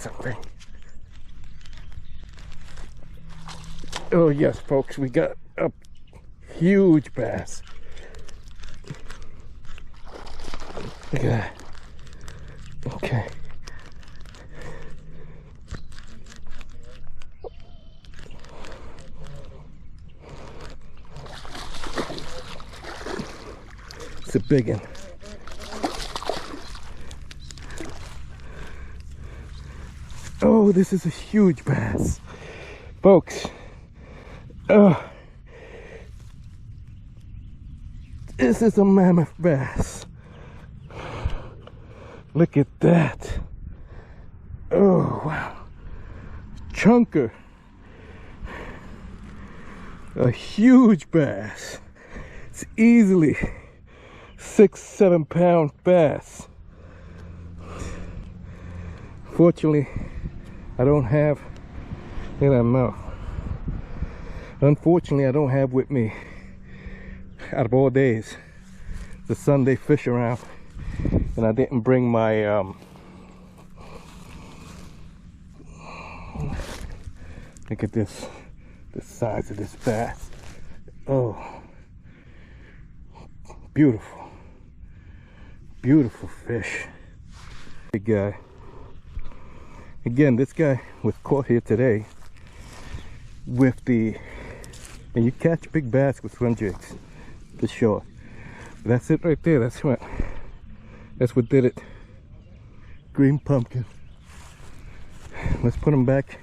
got something. Oh yes, folks, we got a huge bass. Look at that. Okay. It's a big one. Oh, this is a huge bass, folks. This is a mammoth bass. Look at that. Oh, wow. Chunker. A huge bass. It's easily 6-7 pound bass. Fortunately, I don't have, look at that mouth. Unfortunately, I don't have with me, out of all days, the Sunday fish around, and I didn't bring my look at this, the size of this bass. Oh, beautiful, beautiful fish. Big guy. Again, this guy was caught here today with the, and you catch big bass with swim jigs, for sure. That's it right there. That's what did it. Green pumpkin. Let's put him back.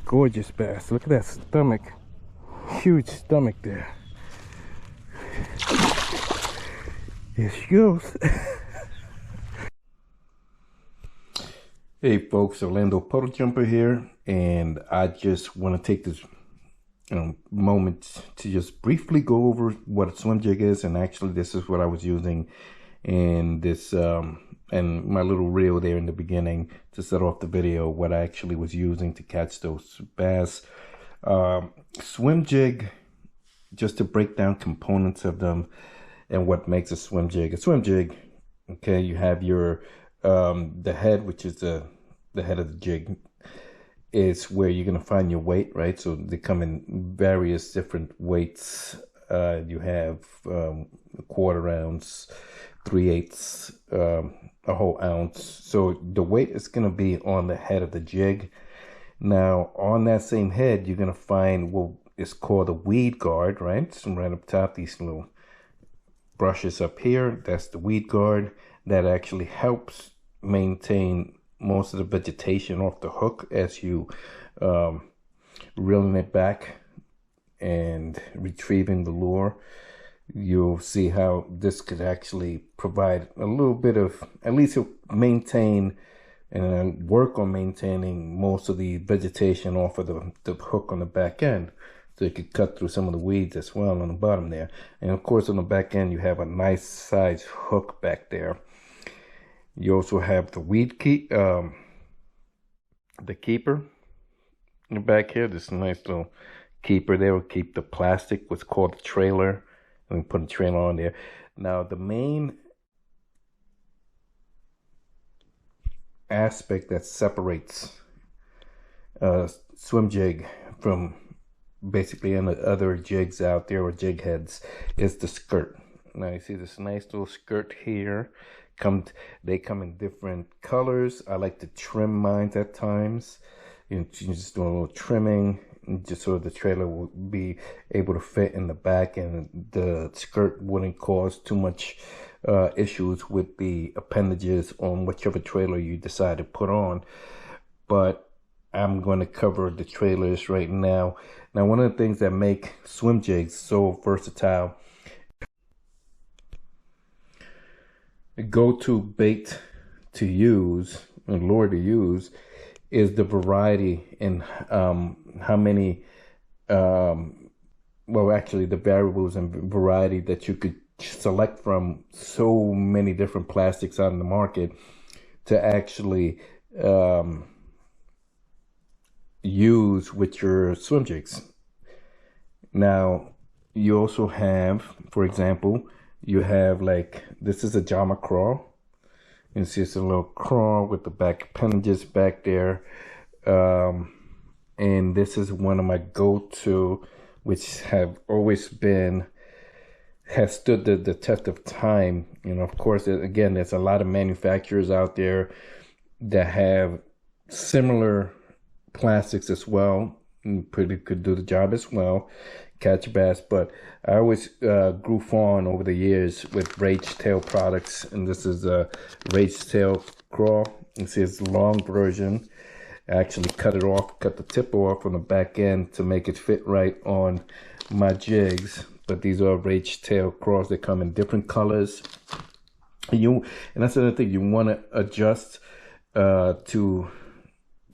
Gorgeous bass. Look at that stomach. Huge stomach there. Here she goes. Hey folks, Orlando Puddle Jumper here, and I just want to take this moment to just briefly go over what a swim jig is. And actually, this is what I was using in this and my little reel there in the beginning to set off the video, what I actually was using to catch those bass. Swim jig, just to break down components of them and what makes a swim jig. A swim jig, okay, you have your the head, which is the head of the jig, is where you're going to find your weight, right? So they come in various different weights. You have a quarter ounce, 3/8, a whole ounce. So the weight is going to be on the head of the jig. Now on that same head, you're going to find what is called a weed guard, right? So right up top, these little brushes up here, that's the weed guard. That actually helps maintain most of the vegetation off the hook as you reeling it back and retrieving the lure. You'll see how this could actually provide a little bit of, at least it'll maintain and work on maintaining most of the vegetation off of the hook on the back end. So you could cut through some of the weeds as well on the bottom there. And of course on the back end you have a nice size hook back there. You also have the weed the keeper in the back here. This nice little keeper there will keep the plastic, what's called the trailer. And we put a trailer on there. Now the main aspect that separates swim jig from basically any other jigs out there or jig heads is the skirt. Now you see this nice little skirt here. They come in different colors. I like to trim mine at times. You just do a little trimming just so the trailer will be able to fit in the back and the skirt wouldn't cause too much issues with the appendages on whichever trailer you decide to put on. But I'm going to cover the trailers right now. Now, one of the things that make swim jigs so versatile, a go-to bait to use and lure to use, is the variety and how many, well, actually the variables and variety that you could select from so many different plastics out in the market to actually use with your swim jigs. Now, you also have, for example, you have like, this is a Jama Crawl. You see it's a little crawl with the back appendages back there. And this is one of my go-to, which have always been, has stood the test of time. You know, of course, again, there's a lot of manufacturers out there that have similar plastics as well, and pretty could do the job as well, catch bass. But I always grew fond over the years with Rage Tail products, and this is a Rage Tail crawl. You see it's the long version. I actually cut it off, cut the tip off on the back end to make it fit right on my jigs. But these are Rage Tail crawls. They come in different colors. And that's another thing, you want to adjust to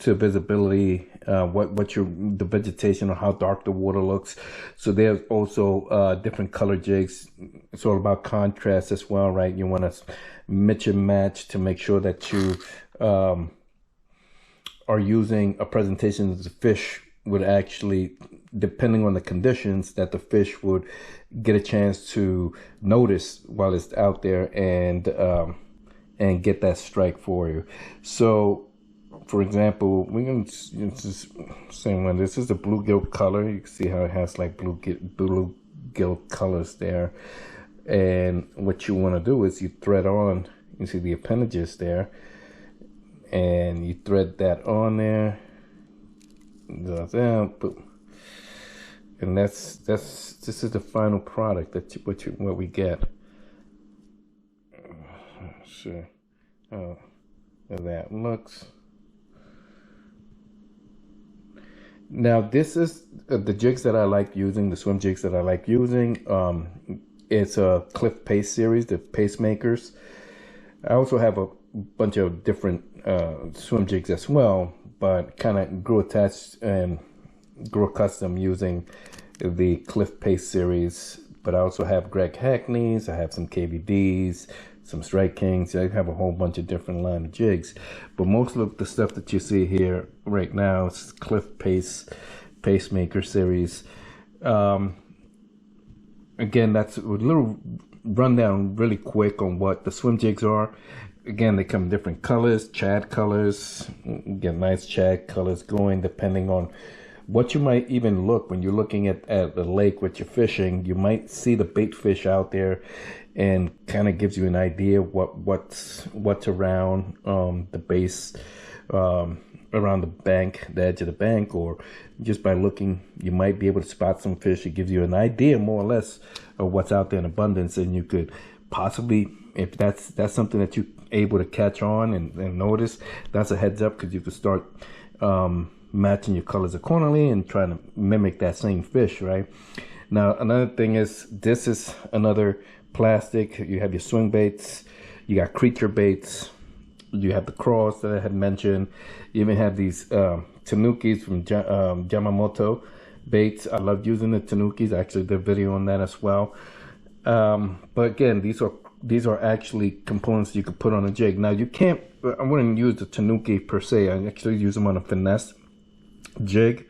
visibility, the vegetation or how dark the water looks. So there's also different color jigs. It's all about contrast as well, right? You want to mix and match to make sure that you are using a presentation that the fish would actually, depending on the conditions, that the fish would get a chance to notice while it's out there and get that strike for you. So, for example, we're going to just same one. This is the bluegill color. You can see how it has like bluegill colors there. And what you want to do is you thread on. You see the appendages there, and you thread that on there. And this is the final product what we get. Sure. Oh, how that looks. Now this is the jigs that I like using, the swim jigs that I like using. It's a Cliff Pace series, the pacemakers. I also have a bunch of different swim jigs as well, but kind of grew attached and grew accustomed using the Cliff Pace series. But I also have Greg Hackney's, I have some KVDs, some Strike Kings. I have a whole bunch of different line of jigs, but most of the stuff that you see here right now is Cliff Pace pacemaker series. Again, that's a little rundown really quick on what the swim jigs are. Again, they come in different colors, Chad colors. Get nice Chad colors going depending on what you might even look when you're looking at the lake with your fishing. You might see the bait fish out there, and kind of gives you an idea what's around the base, around the bank, the edge of the bank, or just by looking, you might be able to spot some fish. It gives you an idea more or less of what's out there in abundance, and you could possibly, if that's something that you're able to catch on and notice, that's a heads up, because you could start matching your colors accordingly and trying to mimic that same fish, right? Now, another thing is, this is another plastic. You have your swing baits, you got creature baits, you have the crawls that I had mentioned. You even have these tanukis from Yamamoto baits. I love using the tanukis. I actually did a video on that as well. But again, these are actually components you could put on a jig. Now you can't, I wouldn't use the tanuki per se. I actually use them on a finesse jig.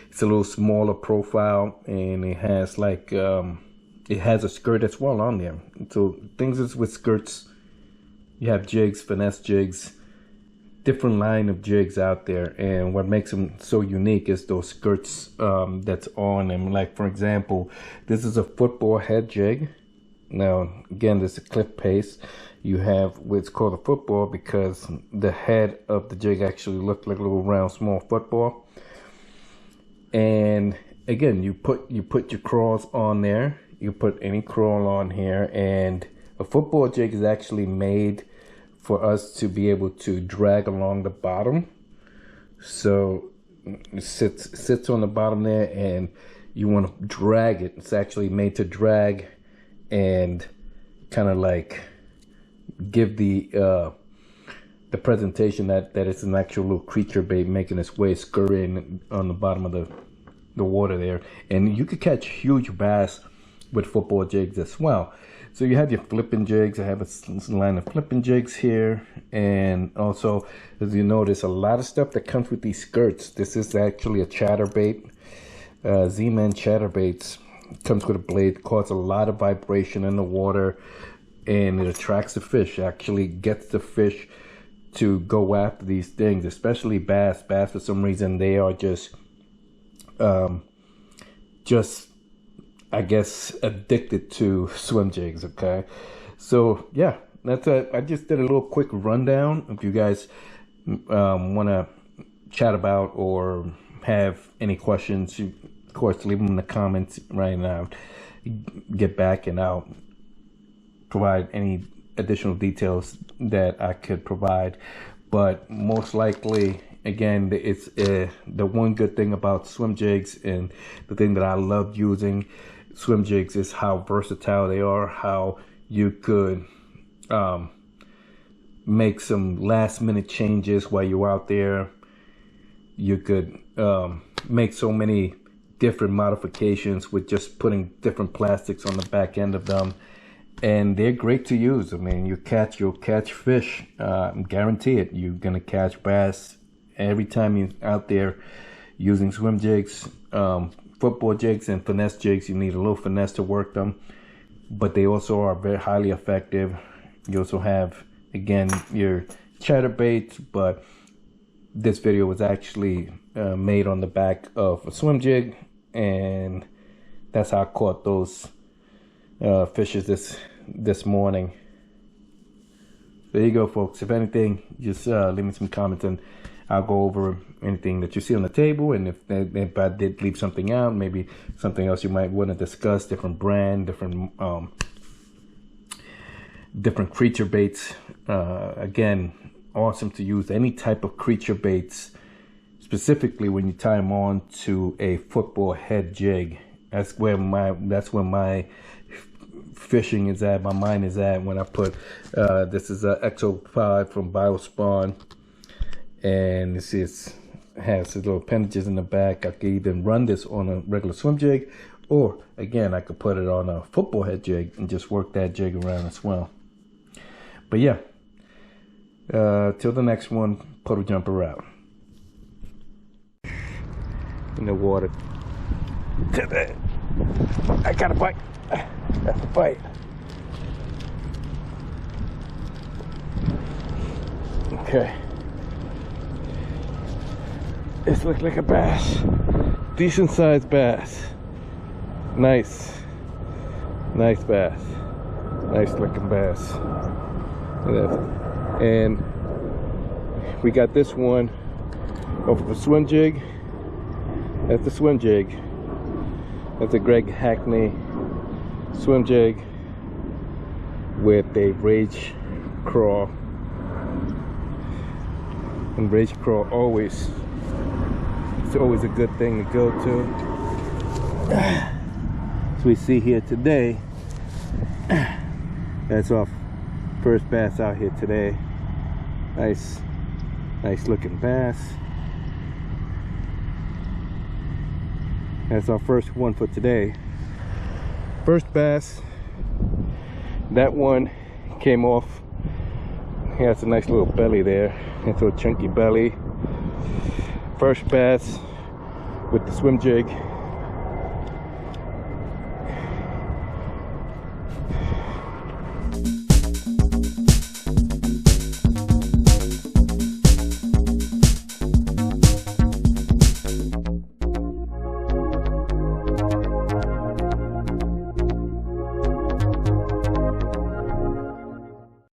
It's a little smaller profile, and it has like it has a skirt as well on there. So things is with skirts, you have jigs, finesse jigs, different line of jigs out there, and what makes them so unique is those skirts that's on them. Like, for example, this is a football head jig. Now again, this is a Cliff Pace. You have what's called a football because the head of the jig actually looked like a little round small football. And again, you put your crawls on there. You put any crawl on here, and a football jig is actually made for us to be able to drag along the bottom. So it sits on the bottom there, and you want to drag it. It's actually made to drag and kind of like give the presentation that it's an actual little creature bait making its way scurrying on the bottom of the water there. And you could catch huge bass with football jigs as well. So you have your flipping jigs. I have a line of flipping jigs here, and also, as you notice, a lot of stuff that comes with these skirts. This is actually a chatterbait, Z-Man chatterbaits. Comes with a blade, causes a lot of vibration in the water, and it attracts the fish, actually gets the fish to go after these things, especially bass. Bass, for some reason, they are just I guess addicted to swim jigs. Okay, so yeah, that's I just did a little quick rundown. If you guys want to chat about or have any questions, you, of course, leave them in the comments right now. Get back and I'll provide any additional details that I could provide. But most likely, again, it's the one good thing about swim jigs, and the thing that I love using swim jigs is how versatile they are, how you could make some last minute changes while you're out there. You could make so many different modifications with just putting different plastics on the back end of them, and they're great to use. I mean, you'll catch fish, guarantee it. You're gonna catch bass every time you're out there using swim jigs. Football jigs and finesse jigs, you need a little finesse to work them, but they also are very highly effective. You also have, again, your chatterbaits, but this video was actually made on the back of a swim jig, and that's how I caught those fishes this morning. There you go, folks. If anything, just leave me some comments and I'll go over anything that you see on the table, and if I did leave something out, maybe something else you might want to discuss, different brand, different creature baits. Again, awesome to use any type of creature baits, specifically when you tie them on to a football head jig. That's where my fishing is at, my mind is at, when I put this is a XO5 from Biospawn, and this has little appendages in the back. I could either run this on a regular swim jig, or again, I could put it on a football head jig and just work that jig around as well. But yeah, till the next one, puddle jumper out. In the water today. I got a bite. That's a bite. Okay. This looks like a bass. Decent sized bass. Nice bass. Nice looking bass. And we got this one off of a swim jig. That's the swim jig. That's a Greg Hackney swim jig with a rage crawl. And rage crawl it's always a good thing to go to. As we see here today, that's our first bass out here today. Nice looking bass. That's our first one for today. First bass. That one came off. He has a nice little belly there. It's a chunky belly. First bass with the swim jig.